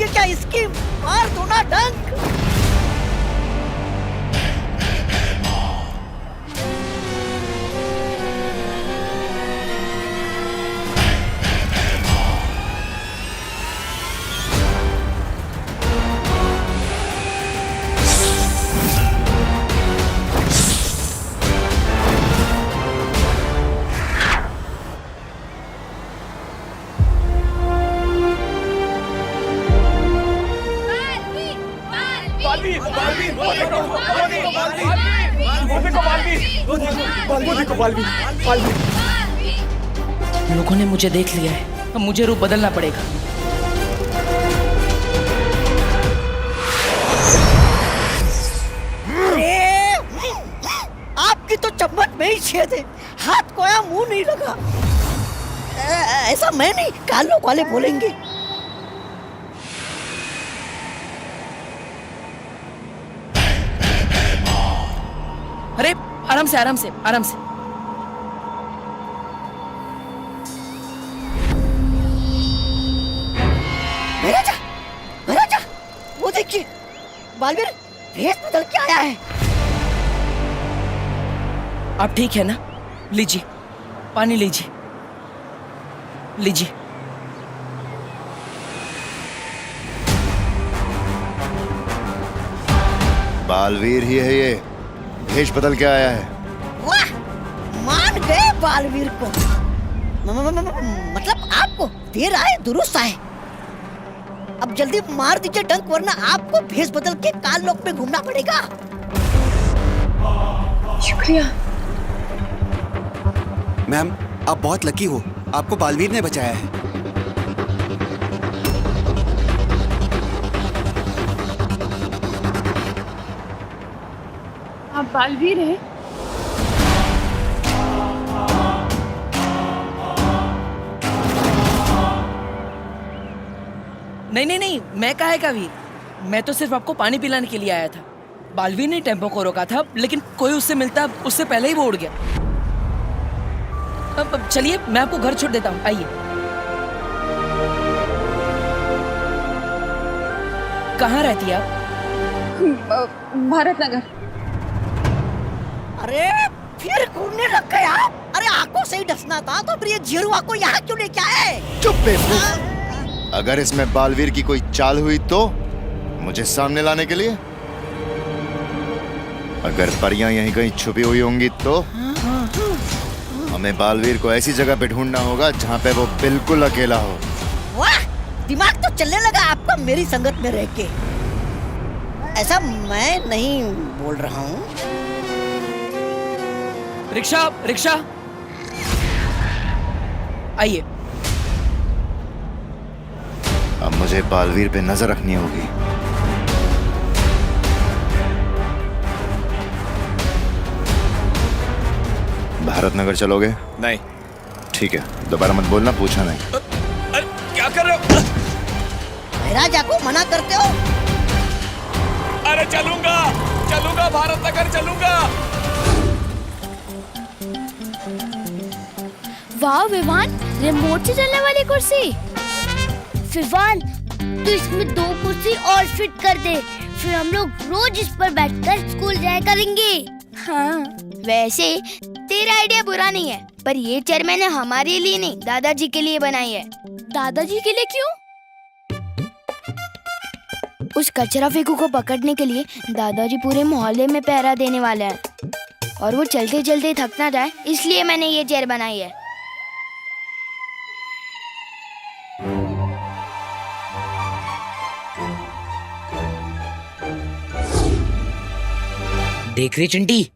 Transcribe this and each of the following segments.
लगाओगे क्या इसकी? मार दो ना डंक। लोगों ने मुझे देख लिया है, अब मुझे रूप बदलना पड़ेगा। अरे आपकी तो चम्मच में ही छेद है, हाथ कोया मुंह नहीं लगा। ऐसा मैं नहीं, कालों वाले बोलेंगे। अरे आराम से आराम से आराम से। महाराजा, वो देखिए, बालवीर भेष बदल के आया है। आप ठीक है ना? लीजिए पानी, लीजिए लीजिए। बालवीर ही है ये, भेष बदल के आया है। वाह, मान गए बालवीर को। मतलब आपको देर आए दुरुस्त आए। अब जल्दी मार दीजिए डंक, वरना आपको भेष बदल के काल लोक में घूमना पड़ेगा। शुक्रिया। मैम, आप बहुत लकी हो, आपको बालवीर ने बचाया है। आप बालवीर हैं? नहीं नहीं नहीं, मैं काहे का वीर? मैं तो सिर्फ आपको पानी पिलाने के लिए आया था। बालवीर ने टेम्पो को रोका था, लेकिन कोई उससे मिलता उससे पहले ही वो उड़ गया। अब चलिए, मैं आपको घर छोड़ देता हूँ, आइए। कहाँ रहती है आप? भारत नगर। अरे फिर घूमने लग गए आप? अरे आंखों से ही डसना था तो फिर ये जीरुआ को यहाँ क्यों लेके आए? चुप बेवकूफ। अगर इसमें बालवीर की कोई चाल हुई तो मुझे सामने लाने के लिए? अगर परियां यहीं कहीं छुपी हुई होंगी तो हमें बालवीर को ऐसी जगह पे ढूंढना होगा जहाँ पे वो बिल्कुल अकेला हो। वाह, दिमाग तो चलने लगा आपका मेरी संगत में रह के। ऐसा मैं नहीं बोल रहा हूँ। रिक्शा रिक्शा, आइए। अब मुझे बालवीर पे नजर रखनी होगी। भारत नगर चलोगे? नहीं। ठीक है, दोबारा मत बोलना, पूछा नहीं। अरे क्या कर रहे हो? महाराजा को मना करते हो? अरे चलूंगा चलूंगा, भारत नगर चलूंगा। वाह विवान, रिमोट से चलने वाली कुर्सी। विवान, तू इसमें 2 कुर्सी और फिट कर दे, फिर हम लोग रोज इस पर बैठकर स्कूल जाया करेंगे। हाँ, वैसे तेरा आइडिया बुरा नहीं है, पर ये चेयर मैंने हमारे लिए नहीं, दादाजी के लिए बनाई है। दादाजी के लिए क्यों? उस कचरा फेंकू को पकड़ने के लिए दादाजी पूरे मोहल्ले में पहरा देने वाले हैं, और वो चलते चलते थक ना जाए, इसलिए मैंने ये चेयर बनाई है। देख रही चिंटी,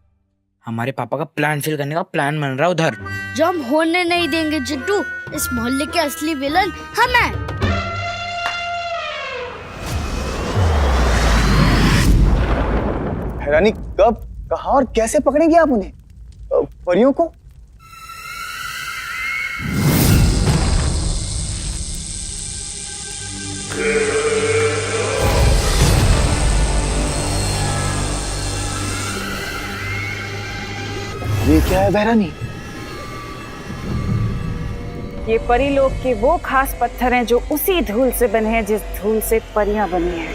हमारे पापा का प्लान फेल करने का प्लान बन रहा उधर। जो हम होने नहीं देंगे चिट्टू, इस मोहल्ले के असली विलन हम हैं। हैरानी, कब, कहाँ और कैसे पकड़ेंगे आप उन्हें? परियों को? ये क्या है बहरानी? ये परीलोक के वो खास पत्थर हैं जो उसी धूल से बने हैं जिस धूल से परियां बनी हैं।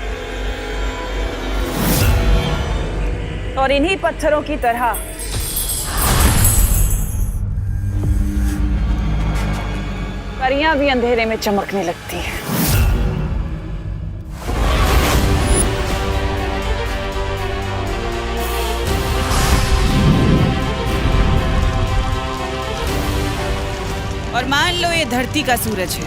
और इन्हीं पत्थरों की तरह परियां भी अंधेरे में चमकने लगती हैं। और मान लो ये धरती का सूरज है,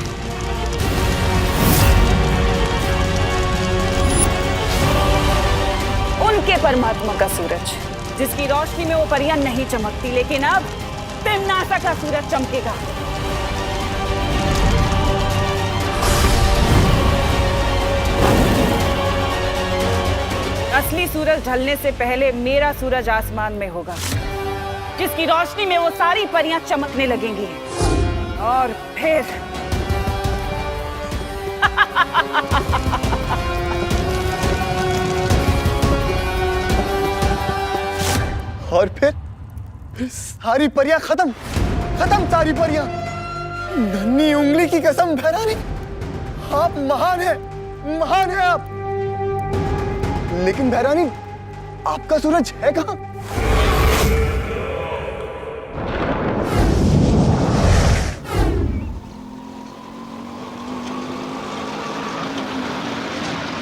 उनके परमात्मा का सूरज, जिसकी रोशनी में वो परियां नहीं चमकती, लेकिन अब तिम्नासा का सूरज चमकेगा। असली सूरज ढलने से पहले मेरा सूरज आसमान में होगा, जिसकी रोशनी में वो सारी परियां चमकने लगेंगी। और फिर और फिर सारी परियां खत्म सारी परियां। नन्ही उंगली की कसम भैरानी, आप महान है आप। लेकिन भैरानी, आपका सूरज है कहां?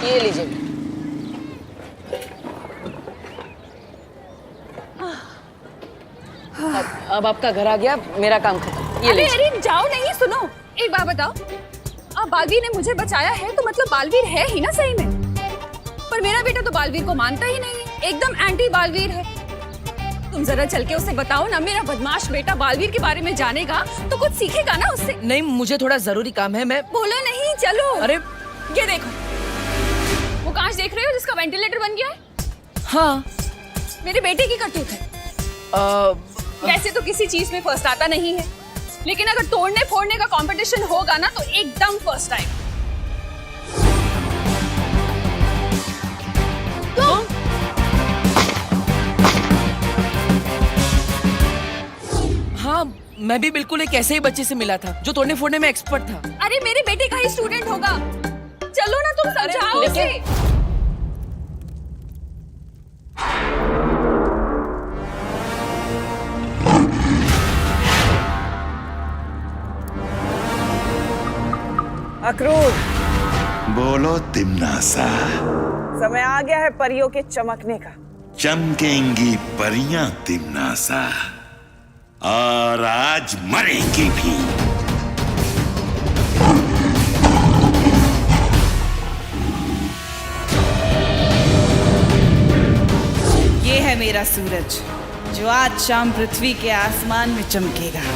ये लीजिए। अब आपका घर आ गया, मेरा काम खत्म। ये लीजिए। अरे जाओ नहीं, सुनो एक बात बताओ, अब बालवीर ने मुझे बचाया है तो मतलब बालवीर है ही ना सही में। पर मेरा बेटा तो बालवीर को मानता ही नहीं है, एकदम एंटी बालवीर है। तुम जरा चल के उसे बताओ ना, मेरा बदमाश बेटा बालवीर के बारे में जानेगा तो कुछ सीखेगा ना उससे। नहीं, मुझे थोड़ा जरूरी काम है, मैं। बोलो नहीं, चलो। अरे ये देखो, वो कांच देख रहे हो जिसका वेंटिलेटर बन गया है? हाँ, मेरे बेटे की करतूत है। वैसे तो किसी चीज में फर्स्ट आता नहीं है, लेकिन अगर तोड़ने फोड़ने का कंपटीशन होगा ना तो एकदम फर्स्ट आएगा। हाँ, मैं भी बिल्कुल एक ऐसे ही बच्चे से मिला था जो तोड़ने फोड़ने में एक्सपर्ट था। अरे मेरे बेटे का ही स्टूडेंट होगा, चलो ना तुम समझाओ उसे। अक्रूर, बोलो तिम्नासा। समय आ गया है परियों के चमकने का। चमकेंगी परियां तिम्नासा, और आज मरेंगी भी। ये है मेरा सूरज, जो आज शाम पृथ्वी के आसमान में चमकेगा।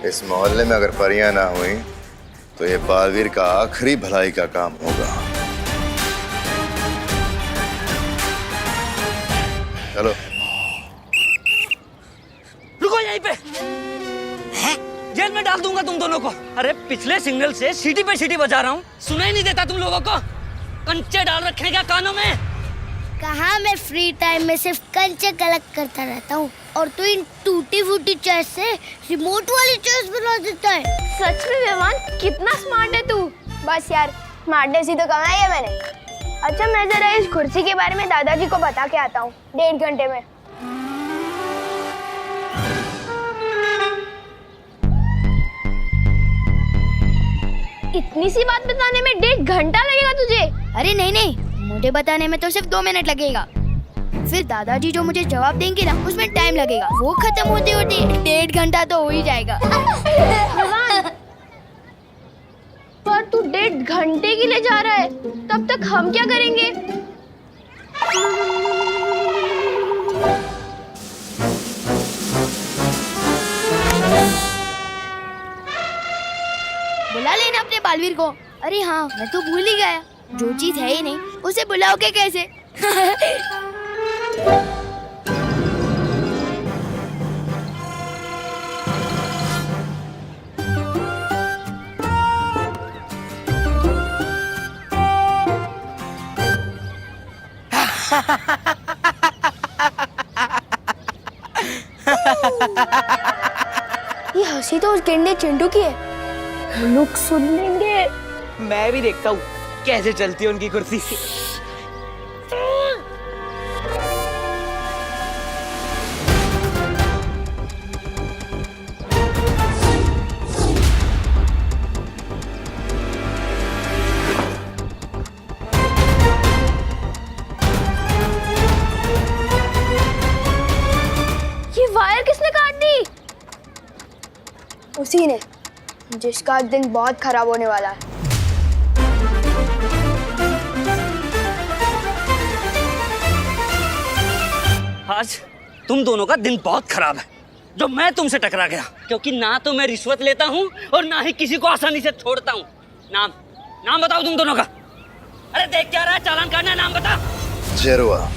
इस मोहल्ले में अगर परियां ना हुई तो ये बालवीर का आखिरी भलाई का काम होगा। चलो। रुको यहीं पे। जेल में डाल दूंगा तुम दोनों को। अरे पिछले सिग्नल से सीटी पे सीटी बजा रहा हूँ, सुनाई नहीं देता तुम लोगों को? कंचे डाल रखे क्या कानों में? कहाँ, मैं फ्री टाइम में सिर्फ कंचे कलेक्ट करता रहता हूँ, और तू इन टूटी फूटी चेस से रिमोट वाली चेस बना देता है। सच में विवान, कितना स्मार्ट है तू। बस यार, स्मार्टनेस ही तो कमाई है मैंने। अच्छा, मैं जरा इस कुर्सी के बारे में दादाजी को बता के आता हूँ 1.5 घंटे में। इतनी सी बात बताने में 1.5 घंटा लगेगा तुझे? अरे नहीं, मुझे बताने में तो सिर्फ 2 मिनट लगेगा। फिर दादाजी जो मुझे जवाब देंगे ना, उसमें टाइम लगेगा। वो खत्म होते होते 1.5 घंटा तो हो ही जाएगा। पर तू 1.5 घंटे के लिए जा रहा है, तब तक हम क्या करेंगे? बुला लेना अपने बालवीर को। अरे हाँ, मैं तो भूल ही गया, जो चीज है ही नहीं उसे बुलाओगे कैसे? ये हंसी तो उस गेंडे चिंटू की है। लोग सुन लेंगे। मैं भी देखता हूँ कैसे चलती है उनकी कुर्सी। ये वायर किसने काट दी? उसी ने, जिसका दिन बहुत खराब होने वाला है। आज तुम दोनों का दिन बहुत खराब है जो मैं तुमसे टकरा गया, क्योंकि ना तो मैं रिश्वत लेता हूँ और ना ही किसी को आसानी से छोड़ता हूँ। नाम बताओ तुम दोनों का। अरे देख क्या रहा है, चालान काटना है, नाम बता। जेरुआ।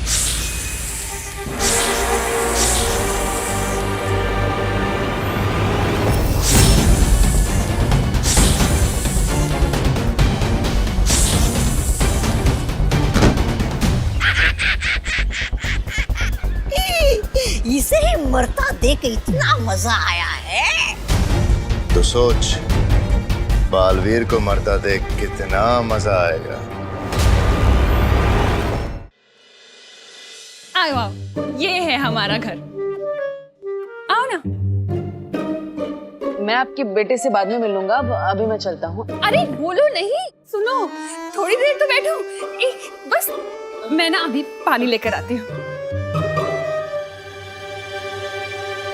इसे ही मरता देख इतना मजा आया है। तो सोच, बालवीर को मरता देख कितना मजा आएगा। आओ आओ, ये है हमारा घर। आओ ना। मैं आपके बेटे से बाद में मिलूंगा, अभी मैं चलता हूँ। अरे बोलो नहीं, सुनो, थोड़ी देर तो बैठो। बस मैं ना अभी पानी लेकर आती हूँ।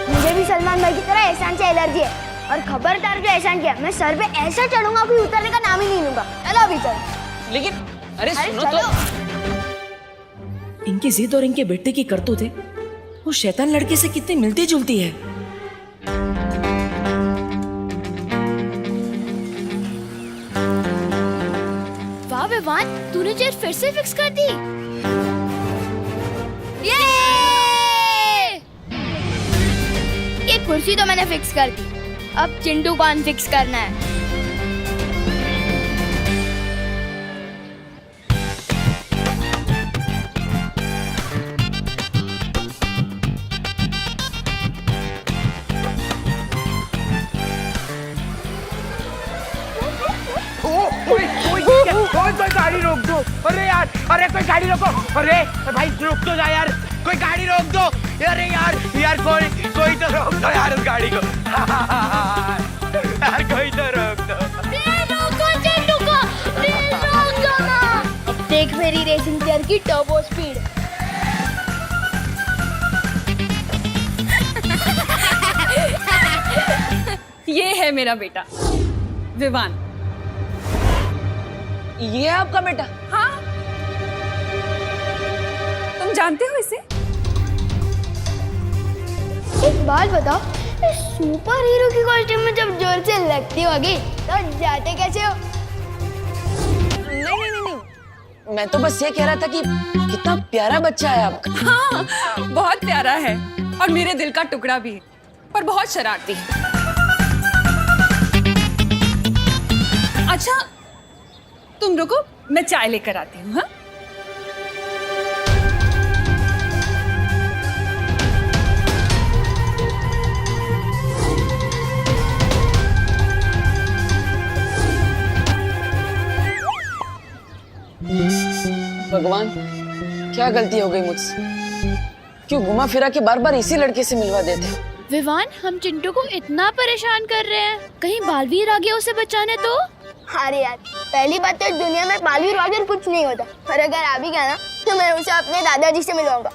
मुझे भी सलमान भाई की तरह एहसान से एलर्जी है, और खबरदार जो एहसान किया, मैं सर पे ऐसा चढ़ूंगा कि उतरने का नाम ही नहीं लूंगा। चलो अभी चलो। लेकिन अरे सुनो तो। इनकी जिद और इनके बेटे की करतूत है, वो शैतान लड़के से कितनी मिलती जुलती है। वाह विवान, तूने चेयर फिर से फिक्स कर दी। ये कुर्सी तो मैंने फिक्स कर दी, अब चिंटू को अनफिक्स करना है। कोई गाड़ी रोक दो। अरे यार, अरे कोई गाड़ी रोको। अरे भाई रुक तो जा यार, कोई गाड़ी रोक दो। अरे यार कोई तो रोक दो यार उस गाड़ी को। यार कोई तो रोक दो। अब देख मेरी रेसिंग चेयर की टर्बो स्पीड। ये है मेरा बेटा विवान। ये है आपका बेटा? हाँ, तुम जानते हो इसे? एक बात बताओ, सुपर हीरो की कॉस्ट्यूम में जब जोर से लगती होगी तो जाते कैसे हो? नहीं, मैं तो बस ये कह रहा था कि कितना प्यारा बच्चा है आपका। हाँ, बहुत प्यारा है और मेरे दिल का टुकड़ा भी है, पर बहुत शरारती है। अच्छा, तुम रुको, मैं चाय लेकर आती हूँ। हाँ? भगवान, क्या गलती हो गई मुझसे? क्यों घुमा फिरा के बार बार इसी लड़के से मिलवा देते हो? विवान, हम चिंटू को इतना परेशान कर रहे हैं, कहीं बालवीर आ गया उसे बचाने तो? अरे यार, पहली बात तो दुनिया में बालवीर वगैरह कुछ नहीं होता, और अगर आ भी गया ना तो मैं उसे अपने दादाजी से मिलवाऊंगा।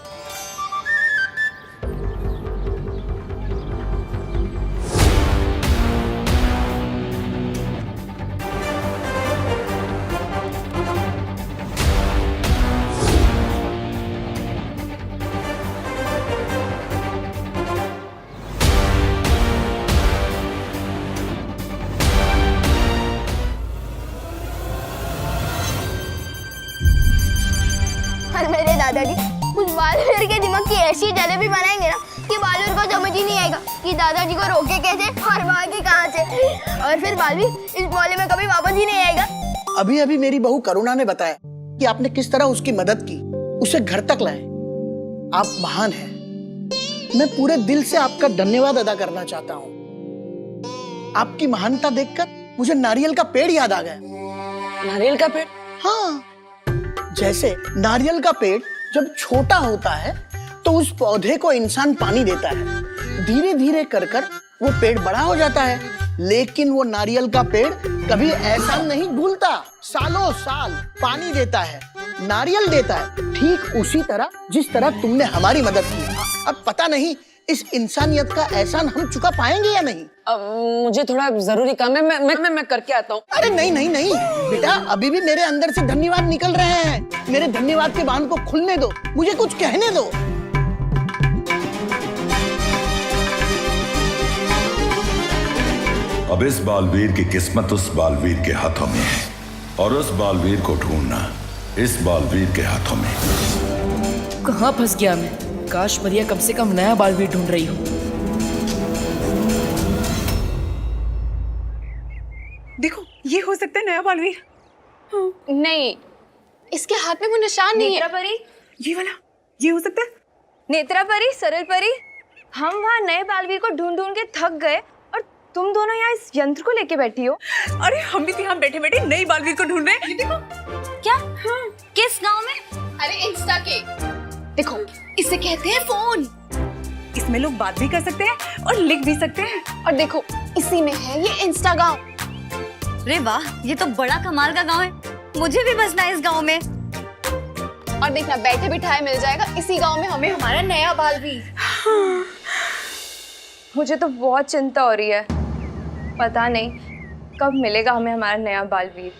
और मेरे दादाजी उस बालवीर के दिमाग की ऐसी जलेबी बनाएंगे ना कि बालवीर को समझ ही नहीं आएगा कि दादाजी को रोके कैसे और भागे कहाँ से, और फिर बालवीर इस मोहल्ले में कभी वापस ही नहीं आएगा। अभी अभी मेरी बहू करुणा ने बताया कि आपने किस तरह उसकी मदद की, उसे घर तक लाए। आप महान हैं। मैं पूरे दिल से आपका धन्यवाद अदा करना चाहता हूँ। आपकी महानता देखकर मुझे नारियल का पेड़ याद आ गया। नारियल का पेड़? हाँ, जैसे नारियल का पेड़ जब छोटा होता है तो उस पौधे को इंसान पानी देता है, धीरे धीरे कर वो पेड़ बड़ा हो जाता है। लेकिन वो नारियल का पेड़ कभी ऐसा नहीं भूलता, सालों साल पानी देता है, नारियल देता है, ठीक उसी तरह जिस तरह तुमने हमारी मदद की। अब पता नहीं इस इंसानियत का एहसान हम चुका पाएंगे या नहीं। मुझे थोड़ा जरूरी काम है, मैं करके आता हूँ। अरे नहीं नहीं नहीं बेटा, अभी भी मेरे अंदर से धन्यवाद निकल रहे हैं। मेरे धन्यवाद के बांध को खुलने दो, मुझे कुछ कहने दो। अब इस बालवीर की किस्मत उस बालवीर के हाथों में है और उस बालवीर को ढूंढना इस बालवीर के हाथों में। कहाँ फंस गया मैं? काश मरिया कम से कम नया बालवीर ढूंढ रही हो। देखो, ये हो सकता है नया बालवीर। नहीं, इसके हाथ में वो निशान नहीं है। नेत्रा परी, ये वाला, ये हो सकता है। नेत्रा परी, सरल परी, हम वहाँ नए बालवीर को ढूंढ ढूंढ के थक गए और तुम दोनों यहाँ इस यंत्र को लेके बैठी हो। अरे हम भी यहाँ बैठे बैठे नई बालवीर को ढूंढ रहे हैं। ये देखो। क्या? हाँ। किस गांव में? अरे इंस्टा के। देखो, इसे कहते हैं फोन। इसमें लोग बात भी कर सकते हैं और लिख भी सकते हैं। और देखो, इसी में है ये इंस्टा गांव। अरे वाह, ये तो बड़ा कमाल का गांव है। मुझे भी बसना है इस गांव में। और देखना, बैठे बिठाए मिल जाएगा इसी गांव में हमें हमारा नया बालवीर। मुझे तो बहुत चिंता हो रही है, पता नहीं कब मिलेगा हमें हमारा नया बालवीर।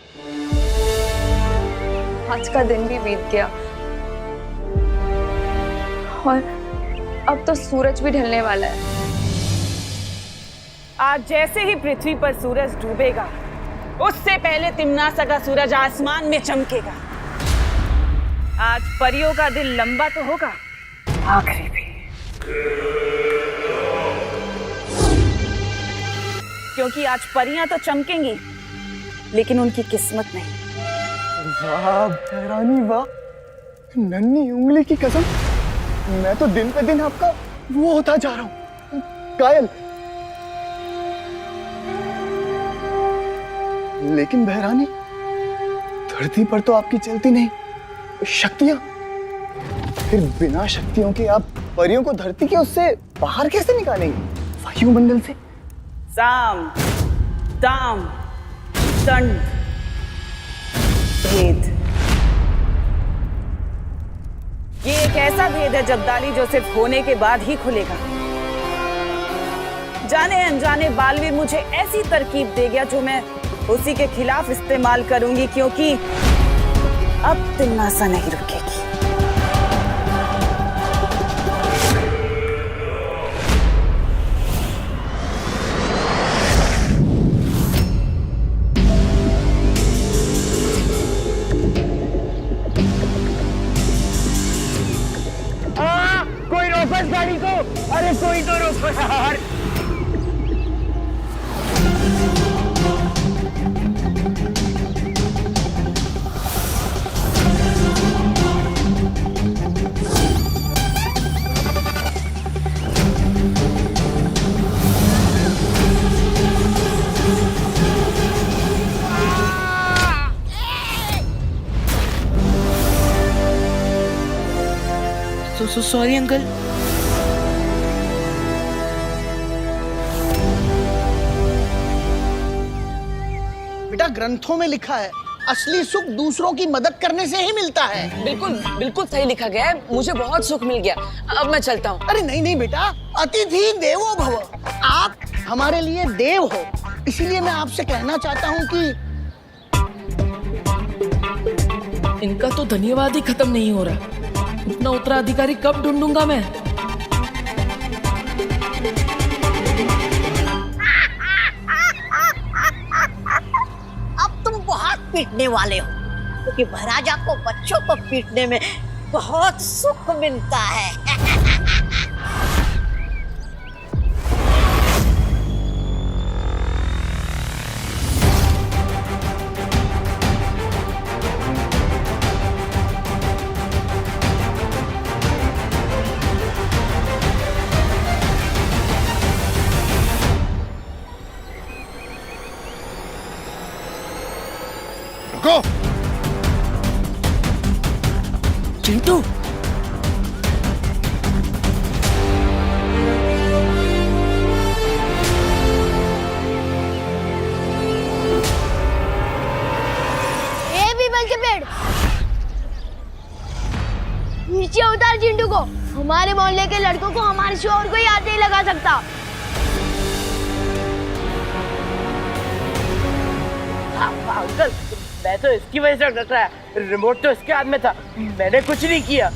आज का दिन भी बीत गया और अब तो सूरज भी ढलने वाला है। आज जैसे ही पृथ्वी पर सूरज डूबेगा, उससे पहले तिम्नासा का सूरज आसमान में चमकेगा। आज परियों का दिन लंबा तो होगा, आखिरी भी। क्योंकि आज परियां तो चमकेंगी, लेकिन उनकी किस्मत नहीं। वाह भैरानी वाह, नन्ही उंगली की कसम, मैं तो दिन पे दिन आपका वो होता जा रहा हूँ, कायल। लेकिन भैरानी, धरती पर तो आपकी चलती नहीं शक्तियां, फिर बिना शक्तियों के आप परियों को धरती के उससे बाहर कैसे निकालेंगे, वायुमंडल से? साम, दाम, दंड, भेद। ये एक ऐसा भेद है जब्दाली जो सिर्फ होने के बाद ही खुलेगा। जाने अनजाने बालवीर मुझे ऐसी तरकीब दे गया जो मैं उसी के खिलाफ इस्तेमाल करूंगी, क्योंकि अब तिम्नासा नहीं रुकेगी। कोई रोको इस गाड़ी को, अरे कोई तो रोको यार। Sorry uncle. बेटा, ग्रंथों में लिखा है, असली सुख दूसरों की मदद करने से ही मिलता है। बिल्कुल बिल्कुल सही लिखा गया है, मुझे बहुत सुख मिल गया। अब मैं चलता हूँ। अरे नहीं नहीं बेटा, अतिथि देवो भव, आप हमारे लिए देव हो, इसीलिए मैं आपसे कहना चाहता हूँ कि इनका तो धन्यवाद ही खत्म नहीं हो रहा। इतना उत्तराधिकारी कब ढूंढूंगा मैं? अब तुम बहुत पीटने वाले हो, क्योंकि महाराजा को बच्चों को पीटने में बहुत सुख मिलता है। चिंटू ए पीपल के पेड़, नीचे उतार चिंटू को। हमारे मोहल्ले के लड़कों को हमारे शोर को ही हाथ नहीं लगा सकता। अंकल, मैं तो इसकी वजह से डर रहा है। रिमोट तो इसके हाथ में था, मैंने कुछ नहीं किया।